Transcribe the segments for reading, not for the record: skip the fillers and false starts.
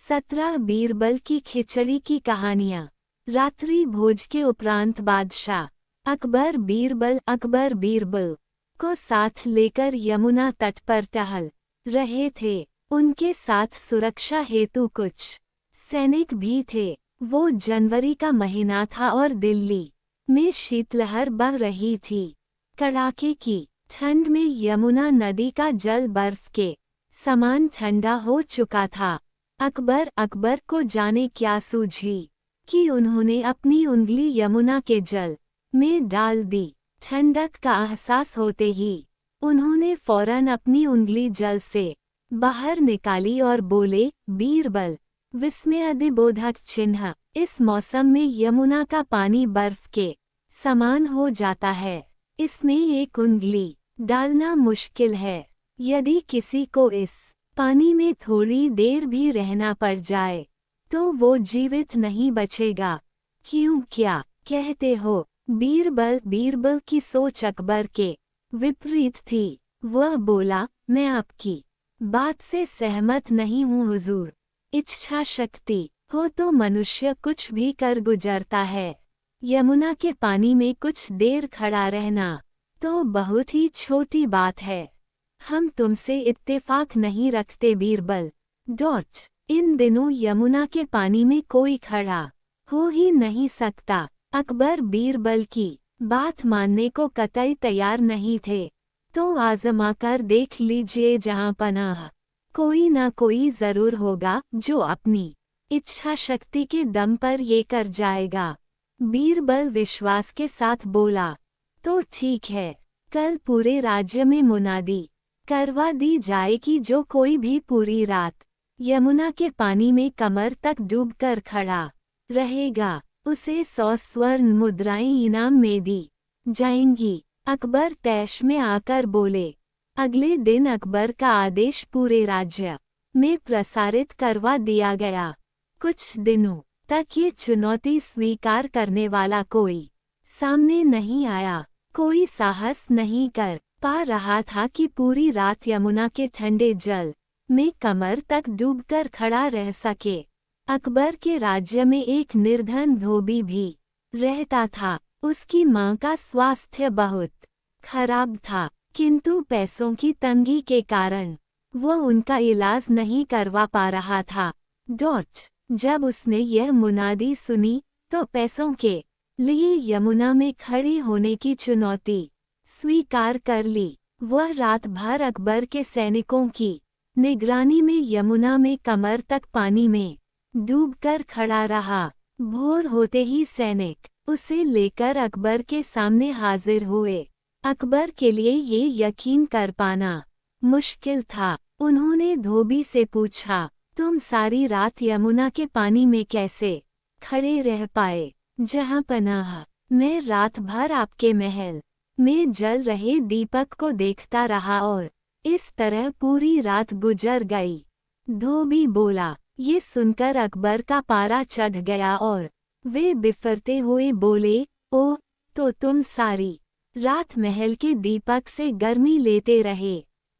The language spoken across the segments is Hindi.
17 बीरबल की खिचड़ी की कहानियाँ। रात्रि भोज के उपरांत बादशाह अकबर बीरबल को साथ लेकर यमुना तट पर टहल रहे थे। उनके साथ सुरक्षा हेतु कुछ सैनिक भी थे। वो जनवरी का महीना था और दिल्ली में शीतलहर बह रही थी। कड़ाके की ठंड में यमुना नदी का जल बर्फ के समान ठंडा हो चुका था। अकबर को जाने क्या सूझी कि उन्होंने अपनी उंगली यमुना के जल में डाल दी। ठंडक का एहसास होते ही उन्होंने फौरन अपनी उंगली जल से बाहर निकाली और बोले, बीरबल, विस्मयादिबोधक चिन्ह। इस मौसम में यमुना का पानी बर्फ के समान हो जाता है। इसमें एक उंगली डालना मुश्किल है। यदि किसी को इस पानी में थोड़ी देर भी रहना पड़ जाए तो वो जीवित नहीं बचेगा। क्यों, क्या कहते हो? बीरबल की सोच अकबर के विपरीत थी। वह बोला, मैं आपकी बात से सहमत नहीं हूँ हुजूर। इच्छा शक्ति हो तो मनुष्य कुछ भी कर गुजरता है। यमुना के पानी में कुछ देर खड़ा रहना तो बहुत ही छोटी बात है। हम तुमसे इत्तेफाक नहीं रखते बीरबल। इन दिनों यमुना के पानी में कोई खड़ा हो ही नहीं सकता। अकबर बीरबल की बात मानने को कतई तैयार नहीं थे। तो आजमा कर देख लीजिए, जहां पनाह कोई ना कोई जरूर होगा जो अपनी इच्छा शक्ति के दम पर ये कर जाएगा। बीरबल विश्वास के साथ बोला, तो ठीक है, कल पूरे राज्य में मुनादी करवा दी जाए कि जो कोई भी पूरी रात यमुना के पानी में कमर तक डूबकर खड़ा रहेगा उसे 100 स्वर्ण मुद्राएं इनाम में दी जाएंगी। अकबर तैश में आकर बोले। अगले दिन अकबर का आदेश पूरे राज्य में प्रसारित करवा दिया गया। कुछ दिनों तक ये चुनौती स्वीकार करने वाला कोई सामने नहीं आया। कोई साहस नहीं कर पा रहा था कि पूरी रात यमुना के ठंडे जल में कमर तक डूबकर खड़ा रह सके। अकबर के राज्य में एक निर्धन धोबी भी रहता था। उसकी मां का स्वास्थ्य बहुत खराब था, किंतु पैसों की तंगी के कारण वो उनका इलाज नहीं करवा पा रहा था। जब उसने यह मुनादी सुनी तो पैसों के लिए यमुना में खड़े होने की चुनौती स्वीकार कर ली। वह रात भर अकबर के सैनिकों की निगरानी में यमुना में कमर तक पानी में डूबकर खड़ा रहा। भोर होते ही सैनिक उसे लेकर अकबर के सामने हाजिर हुए। अकबर के लिए ये यकीन कर पाना मुश्किल था। उन्होंने धोबी से पूछा, तुम सारी रात यमुना के पानी में कैसे खड़े रह पाए? जहां पनाह, मैं रात भर आपके महल में जल रहे दीपक को देखता रहा और इस तरह पूरी रात गुजर गई। धोबी बोला। ये सुनकर अकबर का पारा चढ़ गया और वे बिफरते हुए बोले, ओह, तो तुम सारी रात महल के दीपक से गर्मी लेते रहे।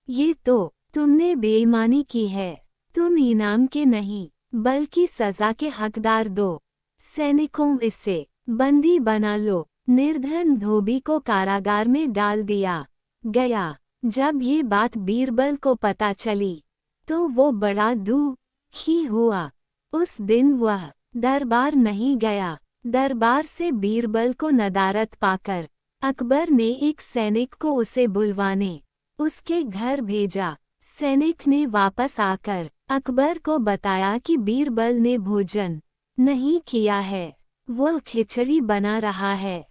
ये तो तुमने बेईमानी की है। तुम इनाम के नहीं बल्कि सजा के हकदार। दो सैनिकों इसे बंदी बना लो। निर्धन धोबी को कारागार में डाल दिया गया। जब ये बात बीरबल को पता चली तो वो बड़ा दुखी हुआ। उस दिन वह दरबार नहीं गया। दरबार से बीरबल को नदारत पाकर अकबर ने एक सैनिक को उसे बुलवाने उसके घर भेजा। सैनिक ने वापस आकर अकबर को बताया कि बीरबल ने भोजन नहीं किया है, वह खिचड़ी बना रहा है,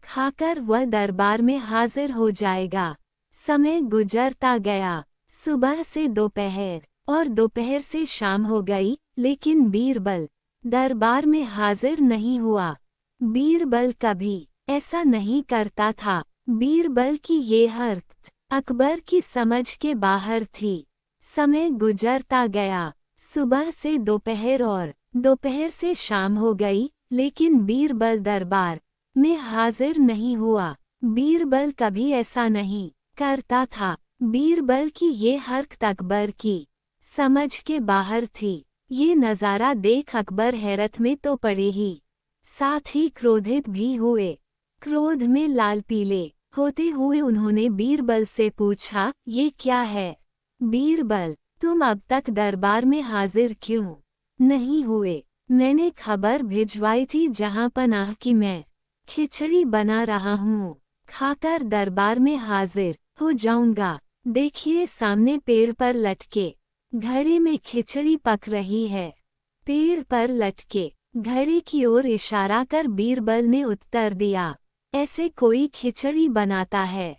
खाकर वह दरबार में हाजिर हो जाएगा। समय गुजरता गया। सुबह से दोपहर और दोपहर से शाम हो गई, लेकिन बीरबल दरबार में हाजिर नहीं हुआ। बीरबल कभी ऐसा नहीं करता था। बीरबल की ये हरकत अकबर की समझ के बाहर थी। समय गुजरता गया। सुबह से दोपहर और दोपहर से शाम हो गई, लेकिन बीरबल दरबार में हाजिर नहीं हुआ। बीरबल कभी ऐसा नहीं करता था। बीरबल की ये हरकत अकबर की समझ के बाहर थी। ये नज़ारा देख अकबर हैरत में तो पड़े ही, साथ ही क्रोधित भी हुए। क्रोध में लाल पीले होते हुए उन्होंने बीरबल से पूछा, ये क्या है? बीरबल, तुम अब तक दरबार में हाजिर क्यों नहीं हुए? मैंने खबर भिजवाई थी जहां पनाह की मैं खिचड़ी बना रहा हूँ, खाकर दरबार में हाजिर हो जाऊंगा। देखिए सामने पेड़ पर लटके घड़े में खिचड़ी पक रही है। पेड़ पर लटके घड़े की ओर इशारा कर बीरबल ने उत्तर दिया, ऐसे कोई खिचड़ी बनाता है?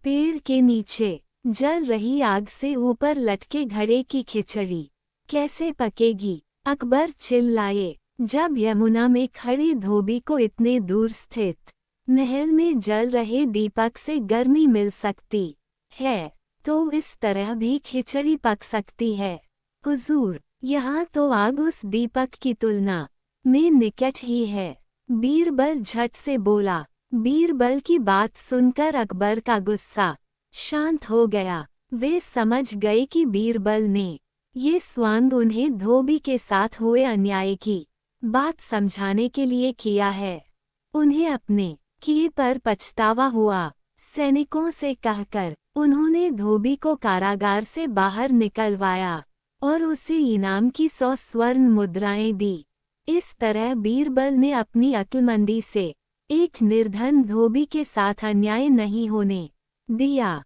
पेड़ के नीचे जल रही आग से ऊपर लटके घड़े की खिचड़ी कैसे पकेगी? अकबर चिल्लाए। जब यमुना में खड़ी धोबी को इतने दूर स्थित महल में जल रहे दीपक से गर्मी मिल सकती है, तो इस तरह भी खिचड़ी पक सकती है। हुजूर, यहाँ तो आग उस दीपक की तुलना में निकट ही है। बीरबल झट से बोला। बीरबल की बात सुनकर अकबर का गुस्सा शांत हो गया। वे समझ गए कि बीरबल ने ये स्वांग उन्हें धोबी के साथ हुए अन्याय की बात समझाने के लिए किया है। उन्हें अपने किए पर पछतावा हुआ। सैनिकों से कहकर उन्होंने धोबी को कारागार से बाहर निकलवाया और उसे इनाम की 100 स्वर्ण मुद्राएं दी। इस तरह बीरबल ने अपनी अक्लमंदी से एक निर्धन धोबी के साथ अन्याय नहीं होने दिया।